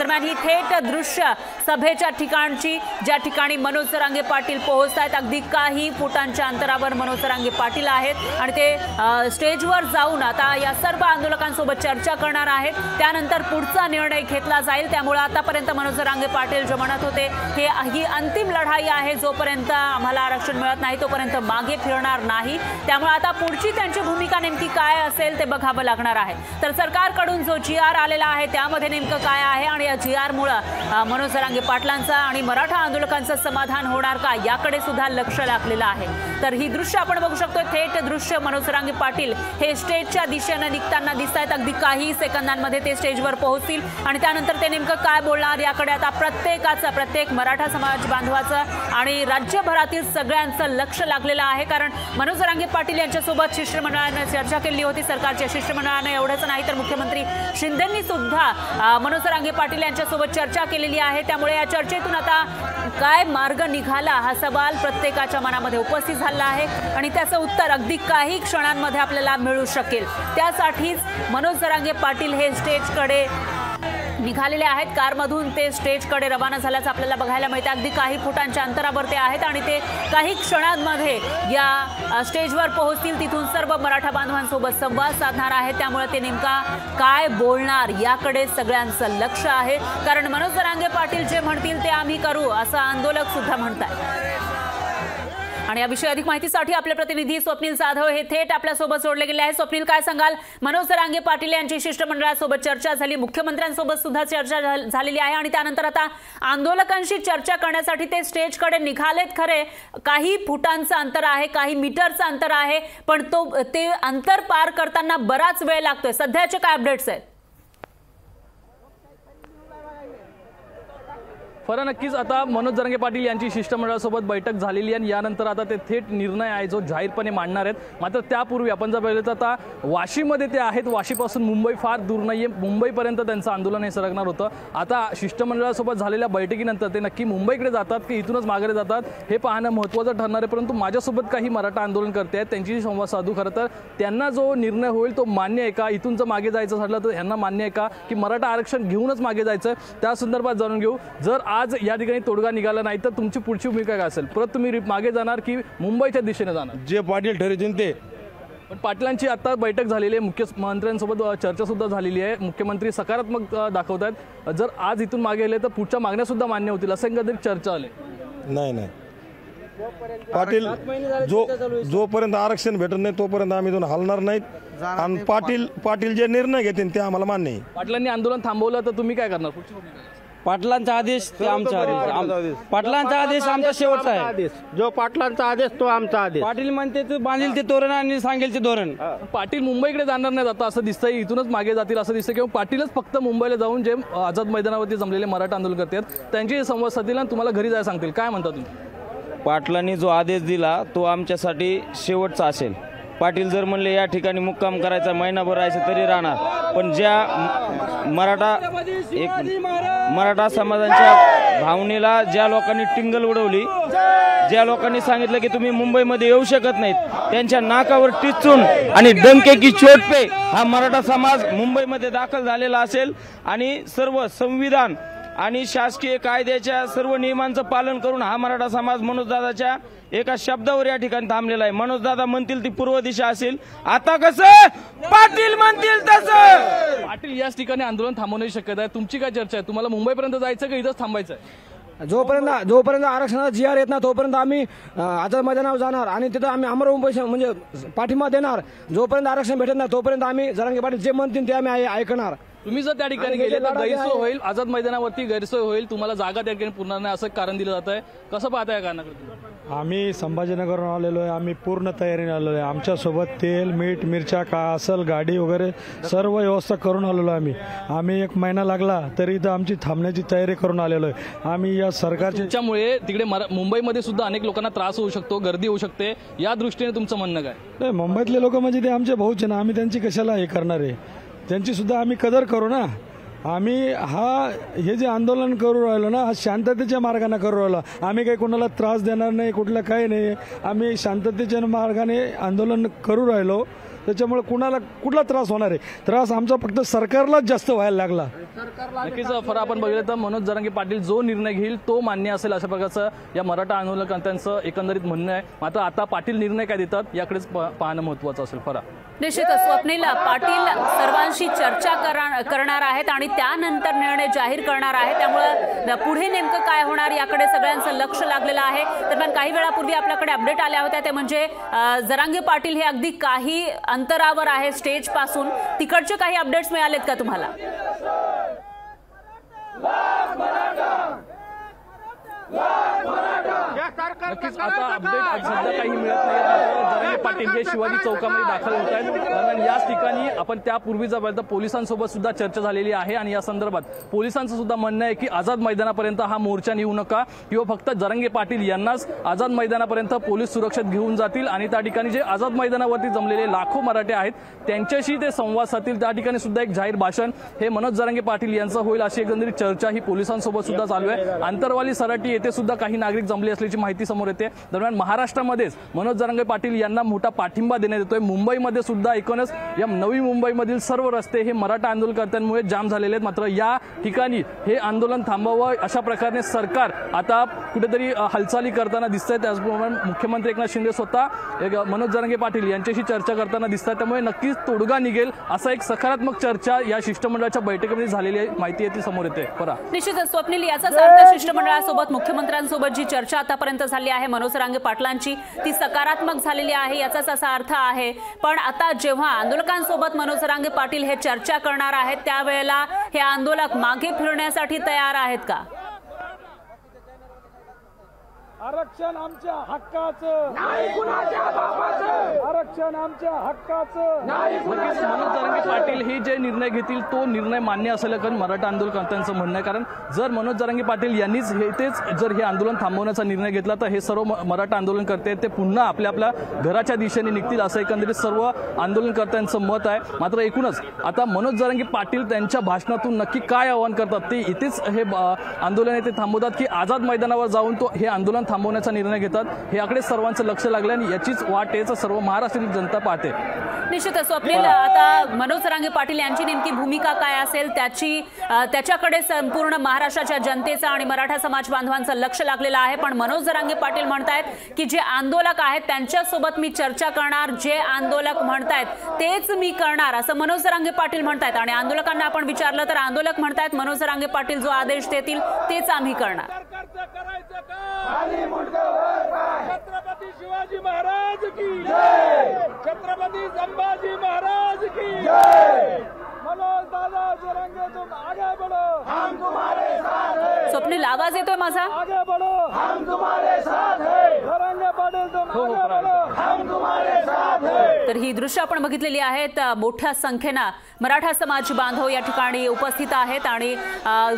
दरम्यान ही थेट दृश्य सभेच्या ठिकाणची, ज्या ठिकाणी मनोज जरांगे पाटील पोहोचतात, अगदी काही फुटांच्या अंतरावर मनोज जरांगे पाटील आहेत आणि ते स्टेजवर जाऊन आता या सर्व आंदोलकांसोबत चर्चा करणार आहेत। त्यानंतर पुढचा निर्णय घेतला जाईल। त्यामुळे आतापर्यंत मनोज जरांगे पाटील जे म्हणत होते ही अंतिम लढाई आहे, जोपर्यंत आम्हाला आरक्षण मिळत नाही तोपर्यंत मागे फिरणार नाही। त्यामुळे आता पुढची त्यांची भूमिका नेमकी काय असेल ते बघावं लागणार आहे। तर सरकारकडून जो जीआर आलेला आहे त्यामध्ये नेमकं काय आहे आणि या जीआर मुळे मनोज जरांगे पाटलांचा आणि मराठा आंदोलकांचं समाधान होणार का याकडे सुद्धा लक्ष लागलेलं आहे। तर ही दृश्य आपण बघू शकतो, थेट दृश्य मनोज जरांगे पाटील हे स्टेजच्या दिशेने निघताना दिसतात। अगदी काही सेकंदांमध्ये ते स्टेजवर पोहोचतील आणि त्यानंतर ते नेमकं काय बोलणार याकडे आता प्रत्येक मराठा समाज बांधवाचं आणि राज्यभरातील सगळ्यांचं लक्ष लागलेलं आहे। कारण मनोज जरांगे पाटील यांच्यासोबत शिष्टमंडळाने चर्चा केली होती, सरकारच्या शिष्टमंडळाने। एवढंच नाही तर मुख्यमंत्री शिंदेंनी सुद्धा मनोज जरांगे पाटील यांच्यासोबत चर्चा केलेली आहे। त्यामुळे या चर्चेतून आता काय मार्ग निघाला हा सवाल प्रत्येकाच्या मनामध्ये उपस्थित झाला आहे आणि त्याचं उत्तर अगदी काही क्षणांमध्ये आपल्याला मिळू शकेल। त्यासाठीच मनोज जरांगे पाटील हे स्टेजकडे निघालेले आहेत। कारमधून ते स्टेजकडे रवाना झाल्याचं आपल्याला बघायला मिळतं। अगदी काही फुटांच्या अंतरावर ते आहेत आणि ते काही क्षणांमध्ये या स्टेजवर पोहोचतील। तिथून सर्व मराठा बांधवांसोबत संवाद साधणार आहेत। त्यामुळे ते नेमका काय बोलणार याकडे सगळ्यांचं लक्ष आहे। कारण मनोज जरांगे पाटील जे म्हणतील ते आम्ही करू असं आंदोलक सुद्धा म्हणतात। आणि याविषयी अधिक माहितीसाठी आपले प्रतिनिधी स्वप्नील जाधव हे थेट आपल्यासोबत जोडले गेले आहेत। स्वप्नील, काय सांगाल? मनोज जरांगे पाटील यांची शिष्टमंडळासोबत चर्चा झाली, मुख्यमंत्र्यांसोबत सुद्धा चर्चा झालेली आहे आणि त्यानंतर आता आंदोलकांशी चर्चा करण्यासाठी ते स्टेजकडे निघालेत। खरे काही फुटांचं अंतर आहे, काही मीटरचं अंतर आहे, पण ते अंतर पार करताना बराच वेळ लागतोय। सध्याचे काय अपडेट्स आहेत? फरक नक्कीच आता मनोज जरांगे पाटील यांची शिष्टमंडळासोबत बैठक झालेली आहे आणि यानंतर आता ते थेट निर्णय आहे जो जाहीरपणे मांडणार आहेत। मात्र त्यापूर्वी आपण जर पाहिलं तर आता वाशीमध्ये ते आहेत, वाशीपासून मुंबई फार दूर नाहीये, मुंबईपर्यंत त्यांचं आंदोलन हे सरकणार होतं। आता शिष्टमंडळासोबत झालेल्या बैठकीनंतर ते नक्की मुंबईकडे जातात की इथूनच मागे जातात हे पाहणं महत्त्वाचं ठरणार आहे। परंतु माझ्यासोबत काही मराठा आंदोलन करते आहेत, त्यांची संवाद साधू खरं तर त्यांना जो निर्णय होईल तो मान्य आहे का, इथून जर मागे जायचं ठरलं तर यांना मान्य आहे का की मराठा आरक्षण घेऊनच मागे जायचं, त्या संदर्भात जाणून घेऊ। जर आज या ठिकाणी तोडगा निघाला नाही तर तुमची पुढची भूमिका काय असेल? परत तुम्ही मागे जाणार की मुंबईच्या दिशेने जाणार? जे पाटील ठरवतील ते। पण पाटलांची आता बैठक झालेली आहे, मुख्यमंत्र्यांसोबत चर्चा सुद्धा झालेली आहे, मुख्यमंत्री सकारात्मक दाखवत आहेत। जर आज इथून मागे गेले तर पुढच्या मागण्या सुद्धा मान्य होतील असं एकंदरीत चर्चा आली। नाही पाटील जोपर्यंत आरक्षण भेटत नाही तोपर्यंत आम्ही इथून हलणार नाहीत आणि पाटील जे निर्णय घेतील ते आम्हाला मान्य आहे। पाटलांनी आंदोलन थांबवलं तर तुम्ही काय करणार? पाटलांचा आदेश ते आमचा आदेश, पाटलांचा आदेश आमचा शेवटचा आहे। जो पाटलांचा आदेश तो आमचा आदेश। पाटील म्हणते तू बांधील ते तोरण आणि सांगेल ते धोरण। पाटील मुंबईकडे जाणार नाही आता असं दिसतंय, इथूनच मागे जातील असं दिसतंय किंवा पाटीलच फक्त मुंबईला जाऊन जे आझाद मैदानावरती जमलेले मराठा आंदोलन करतात त्यांची संवाद साधतील आणि तुम्हाला घरी जायला सांगतील, काय म्हणता तुम्ही? पाटलांनी जो आदेश दिला तो आमच्यासाठी शेवटचा असेल। पाटील जर म्हणले या ठिकाणी मुक्काम करायचा, महिनाभर राहायचं तरी राहणार, पण ज्या मराठा समाजाच्या भावनेला ज्या लोकांनी टिंगल उडवली, ज्या लोकांनी सांगितलं की तुम्ही मुंबईमध्ये येऊ शकत नाहीत, त्यांच्या नाकावर टिचून आणि डंके की चोट पे हा मराठा समाज मुंबईमध्ये दाखल झालेला असेल आणि सर्व संविधान आणि शासकीय कायद्याच्या सर्व नियमांचं पालन करून हा मराठा समाज मनोजदादाच्या एका शब्दावर या ठिकाणी थांबलेला आहे। मनोजदादा म्हणतील ती पूर्व दिशा असेल, आता कसं पाटील म्हणतील तसं। पाटील याच ठिकाणी आंदोलन थांबवण्याची शक्यता आहे, तुमची काय चर्चा आहे? तुम्हाला मुंबईपर्यंत जायचं का इथंच थांबायचं आहे? जोपर्यंत आरक्षणाचा जीआर येत ना तोपर्यंत आम्ही आझाद मैदानावर जाणार आणि तिथं आम्ही अमर म्हणजे पाठिंबा देणार। जोपर्यंत आरक्षण भेटत नाही तोपर्यंत आम्ही जरांगे पाटील जे म्हणतील ते आम्ही ऐकणार। तुम्ही जर त्या ठिकाणी गेले तर गैरसोय होईल, आझाद मैदानावरती गैरसोय होईल, तुम्हाला जागा त्या ठिकाणी पुरणार नाही असं कारण दिलं जात आहे, कसं पाहताय कारणाकडे? आम्ही संभाजीनगरहून आलेलो आहे, आम्ही पूर्ण तयारीने आलेलो आहे। आमच्यासोबत तेल, मीठ, मिरच्या काय असेल, गाडी वगैरे सर्व व्यवस्था करून आलेलो आहे। आम्ही 1 महिना लागला तरी इथं आमची थांबण्याची तयारी करून आलेलो आहे। आम्ही या सरकारच्यामुळे तिकडे मुंबईमध्ये सुद्धा अनेक लोकांना त्रास होऊ शकतो, गर्दी होऊ शकते, या दृष्टीने तुमचं म्हणणं काय? नाही, मुंबईतले लोक म्हणजे ते आमचे भाऊच आहे ना, आम्ही त्यांची कशाला हे करणार आहे, त्यांची सुद्धा आम्ही कदर करू ना। आम्ही हे जे आंदोलन करू राहिलो ना, शांततेच्या मार्गाने करू राहिलो, आम्ही काही कोणाला त्रास देणार नाही, कुठलं काही नाही, आम्ही शांततेच्या मार्गाने आंदोलन करू राहिलो त्याच्यामुळे कुठला त्रास होणार आहे? त्रास आमचा फक्त सरकारलाच जास्त व्हायला लागला. नक्कीच फरक आपण बघितलं तर मनोज जरांगे पाटील जो निर्णय घेईल तो मान्य असेल अशा प्रकारचं या मराठा आंदोलनकर्त्यांचं एकंदरीत म्हणणं आहे. मात्र आता पाटील निर्णय काय देतात याकडेच पाहणं महत्त्वाचं असेल. फरक निश्चितच स्वप्नील पाटील सर्वांशी चर्चा करणार आहेत आणि त्यानंतर निर्णय जाहीर करणार आहे. त्यामुळे पुढे नेमकं काय होणार याकडे सगळ्यांचं लक्ष लागलेलं आहे. दरम्यान काही वेळापूर्वी आपल्याकडे अपडेट आल्या होत्या ते म्हणजे जरांगे पाटील हे अगदी काही अंतरावर आहे स्टेज पासून. तिकडचे काही अपडेट्स मिळालेत का तुम्हाला? नक्कीच आता अपडेट सध्या काही मिळत नाही. जरांगे पाटील हे शिवाजी चौकामध्ये दाखल होत आहेत. दरम्यान याच ठिकाणी आपण त्यापूर्वीचा वेळेला पोलिसांसोबत सुद्धा चर्चा झालेली आहे आणि या संदर्भात पोलिसांचं सुद्धा म्हणणं आहे की आझाद मैदानापर्यंत हा मोर्चा नेऊ नका किंवा फक्त जरांगे पाटील यांनाच आझाद मैदानापर्यंत पोलीस सुरक्षेत घेऊन जातील आणि त्या ठिकाणी जे आझाद मैदानावरती जमलेले लाखो मराठे आहेत त्यांच्याशी ते संवाद साधतील. त्या ठिकाणी सुद्धा एक जाहीर भाषण हे मनोज जरांगे पाटील यांचं होईल अशी एकंदरीत चर्चा ही पोलिसांसोबत सुद्धा चालू आहे. आंतरवाली सराटी येथे सुद्धा काही नागरिक जमले असल्याची माहिती समोर येते. दरम्यान महाराष्ट्रामध्येच मनोज जरांगे पाटील यांना मोठा पाठिंबा देण्यात येतोय. मुंबईमध्ये सुद्धा एकूणच या नवी मुंबईमधील सर्व रस्ते हे मराठा आंदोलनकर्त्यांमुळे जाम झालेले आहेत. मात्र या ठिकाणी हे आंदोलन थांबवावं अशा प्रकारे सरकार आता कुठेतरी हालचाली करताना दिसतंय. त्याचप्रमाणे मुख्यमंत्री एकनाथ शिंदे स्वतः मनोज जरांगे पाटील यांच्याशी चर्चा करताना दिसतात. त्यामुळे नक्कीच तोडगा निघेल असा एक सकारात्मक चर्चा या शिष्टमंडळाच्या बैठकीमध्ये झालेली आहे माहिती आहे ती समोर येते. बरा निश्चितच स्वप्नील याचाच अर्थ शिष्टमंडळासोबत मुख्यमंत्र्यांसोबत जी चर्चा आतापर्यंत झाली आहे मनोज जरांगे पाटलांची ती सकारात्मक झालेली आहे याचाच असा अर्थ आहे. पण आता जेव्हा आंदोलकांसोबत मनोज जरांगे पाटील हे चर्चा करणार आहेत त्यावेळेला हे आंदोलक मागे फिरण्यासाठी तयार आहेत का? आरक्षण आमच्या हक्काचं नाही, कुणाच्या बापाचं. आरक्षण आमच्या हक्काचं नाही. मनोज जरांगे पाटील हे जे निर्णय घेतील तो निर्णय मान्य असेल कारण मराठा आंदोलनकर्त्यांचं म्हणणं आहे. कारण जर मनोज जरांगे पाटील यांनीच जर हे आंदोलन थांबवण्याचा निर्णय घेतला तर हे सर्व मराठा आंदोलनकर्ते ते पुन्हा आपल्या घराच्या दिशेने निघतील असं एकंदरीत सर्व आंदोलनकर्त्यांचं मत आहे. मात्र एकूणच आता मनोज जरांगे पाटील त्यांच्या भाषणातून नक्की काय आवाहन करतात ते इथेच हे आंदोलन ते थांबवतात की आझाद मैदानावर जाऊन तो हे आंदोलन थांबवण्याचा निर्णय घेतात हे आकडे सर्वांचं लक्ष लागलं आणि याचीच वाटेच सर्व महाराष्ट्रातील जनता पाहते. निश्चितच स्वप्नील आता मनोज जरांगे पाटील यांची नेमकी भूमिका काय असेल त्याच्याकडे संपूर्ण महाराष्ट्राच्या जनतेचा आणि मराठा समाज बांधवांचं लक्ष लागलेलं आहे. पण मनोज जरांगे पाटील म्हणतायत की जे आंदोलक आहेत त्यांच्यासोबत मी चर्चा करणार, जे आंदोलक म्हणतायत तेच मी करणार असं मनोज जरांगे पाटील म्हणतायत. आणि आंदोलकांना आपण विचारलं तर आंदोलक म्हणतायत मनोज जरांगे पाटील जो आदेश देतील तेच आम्ही करणार. छत्रपती शिवाजी महाराज की जय, छत्रपती संभाजी महाराज की जय. मनोज दादा जरांगे तुम आगे बढ़ो, हम तुम्हारे साथ हैं. स्वप्नील आवाज येतोय माझा? आगे बढ़ो, हम तुम्हारे साथ हैं. जरांगे पाटील तुम आगे बढ़ो, हम तुम्हारे साथ हैं. तर ही दृश्य आपण बघितलेली आहेत. मोठ्या संख्येनं मराठा समाज बांधव या ठिकाणी उपस्थित आहेत आणि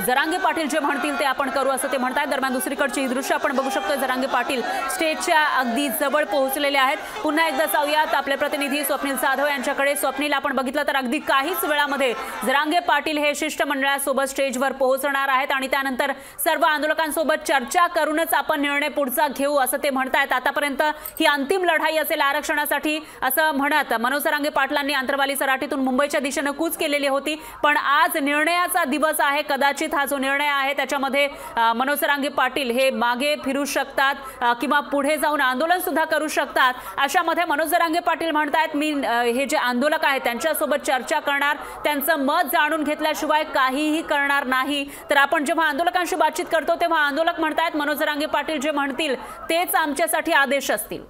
जरांगे पाटील जे म्हणतील ते आपण करू असं ते म्हणतात. दरम्यान दुसरीकडची ही दृश्य आपण बघू शकतो. जरांगे पाटील स्टेजच्या अगदी जवळ पोहोचलेले आहेत. पुन्हा एकदा जाऊयात आपले प्रतिनिधी स्वप्नील जाधव यांच्याकडे. स्वप्नील आपण बघितलं तर अगदी काहीच वेळामध्ये जरांगे पाटील हे शिष्टमंडळासोबत स्टेजवर पोहोचणार आहेत आणि त्यानंतर सर्व आंदोलकांसोबत चर्चा करूनच आपण निर्णय पुढचा घेऊ असं ते म्हणतायत. आतापर्यंत ही अंतिम लढाई असेल आरक्षणासाठी असं म्हणत मनोज जरांगे पाटलांनी आंतरवाली सराटीतून मुंबईच्या दिशेने कूच केलेली होती. पण आज निर्णयाचा दिवस आहे. कदाचित हा जो निर्णय आहे त्याच्यामध्ये मनोज जरांगे पाटील हे मागे फिरू शकतात किंवा पुढे जाऊन आंदोलन सुद्धा करू शकतात. अशामध्ये मनोज जरांगे पाटील म्हणतायत मी हे जे आंदोलक आहेत त्यांच्यासोबत चर्चा करणार, त्यांचं मत जाणून घेतल्याशिवाय काहीही करणार नाही. तर आपण जेव्हा आंदोलकांशी बातचीत करतो तेव्हा आंदोलक म्हणतायत मनोज जरांगे पाटील जे म्हणतील तेच आमच्यासाठी आदेश असतील.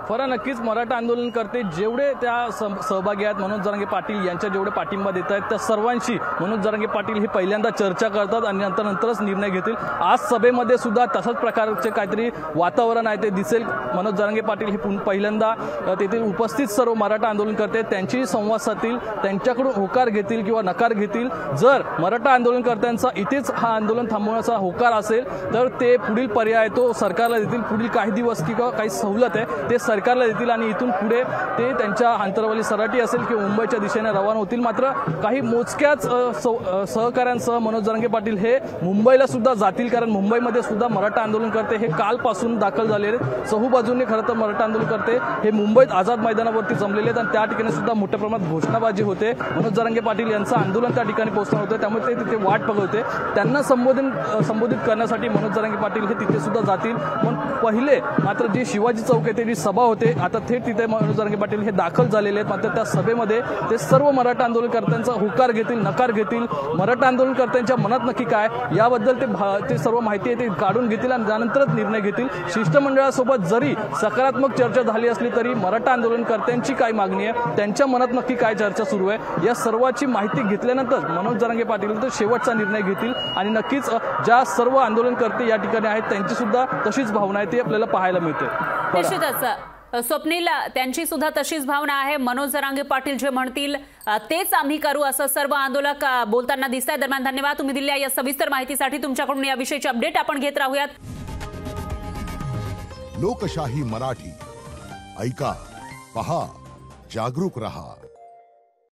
फरक नक्कीच मराठा आंदोलनकर्ते जेवढे त्या सहभागी आहेत मनोज जरांगे पाटील यांच्या जेवढे पाठिंबा देत आहेत त्या सर्वांशी मनोज जरांगे पाटील हे पहिल्यांदा चर्चा करतात आणि नंतरच निर्णय घेतील. आज सभेमध्ये सुद्धा तशाच प्रकारचे काहीतरी वातावरण आहे ते दिसेल. मनोज जरांगे पाटील हे पहिल्यांदा तेथील उपस्थित सर्व मराठा आंदोलनकर्ते त्यांची संवाद साधतील, त्यांच्याकडून होकार घेतील किंवा नकार घेतील. जर मराठा आंदोलनकर्त्यांचा इथेच हा आंदोलन थांबवण्याचा होकार असेल तर ते पुढील पर्याय तो सरकारला देतील. पुढील काही दिवस किंवा काही सवलत आहे ते सरकारला देतील आणि इथून पुढे ते त्यांच्या अंतरावली सराटी असेल किंवा मुंबईच्या दिशेने रवाना होतील। मात्र काही मोजक्याच सहकाऱ्यांसह मनोज जरांगे पाटील हे मुंबईला सुद्धा जातील, कारण मुंबईमध्ये सुद्धा मराठा आंदोलनकर्ते हे कालपासून दाखल झालेले आहेत। चहूबाजूने खरं तर मराठा आंदोलनकर्ते हे मुंबईत आझाद मैदानावरती जमलेले आहेत आणि त्या ठिकाणी सुद्धा मोठ्या प्रमाणात घोषणाबाजी होते। मनोज जरांगे पाटील यांचं आंदोलन त्या ठिकाणी पोहोचणार होतं, त्यामुळे ते तिथे वाट बघत होते। त्यांना संबोधित करण्यासाठी मनोज जरांगे पाटील हे तिथे सुद्धा जातील। पण पहिले मात्र जी शिवाजी चौक येथे जी सभा होते, आता थेट तिथे मनोज जरांगे पाटील हे दाखल झालेले आहेत। मात्र त्या सभेमध्ये ते सर्व मराठा आंदोलनकर्त्यांचा होकार घेतील, नकार घेतील, मराठा आंदोलनकर्त्यांच्या मनात नक्की काय याबद्दल ते सर्व माहिती आहे ते काढून घेतील आणि त्यानंतरच निर्णय घेतील। शिष्टमंडळासोबत जरी सकारात्मक चर्चा झाली असली तरी मराठा आंदोलनकर्त्यांची काय मागणी आहे, त्यांच्या मनात नक्की काय चर्चा सुरू आहे, या सर्वाची माहिती घेतल्यानंतर मनोज जरांगे पाटील तर शेवटचा निर्णय घेतील आणि नक्कीच ज्या सर्व आंदोलनकर्ते या ठिकाणी आहेत त्यांची सुद्धा तशीच भावना आहे ती आपल्याला पाहायला मिळते। निश्चितच स्वप्नील, त्यांची सुद्धा तशीच भावना आहे। मनोज जरांगे पाटील जे म्हणतील तेच आम्ही करू असं सर्व आंदोलक बोलताना दिसत आहेत। दरम्यान धन्यवाद तुम्ही दिलेल्या या सविस्तर माहितीसाठी। तुमच्याकडून या विषयीची अपडेट आपण घेत राहूयात। लोकशाही मराठी ऐका, पहा, जागरूक रहा।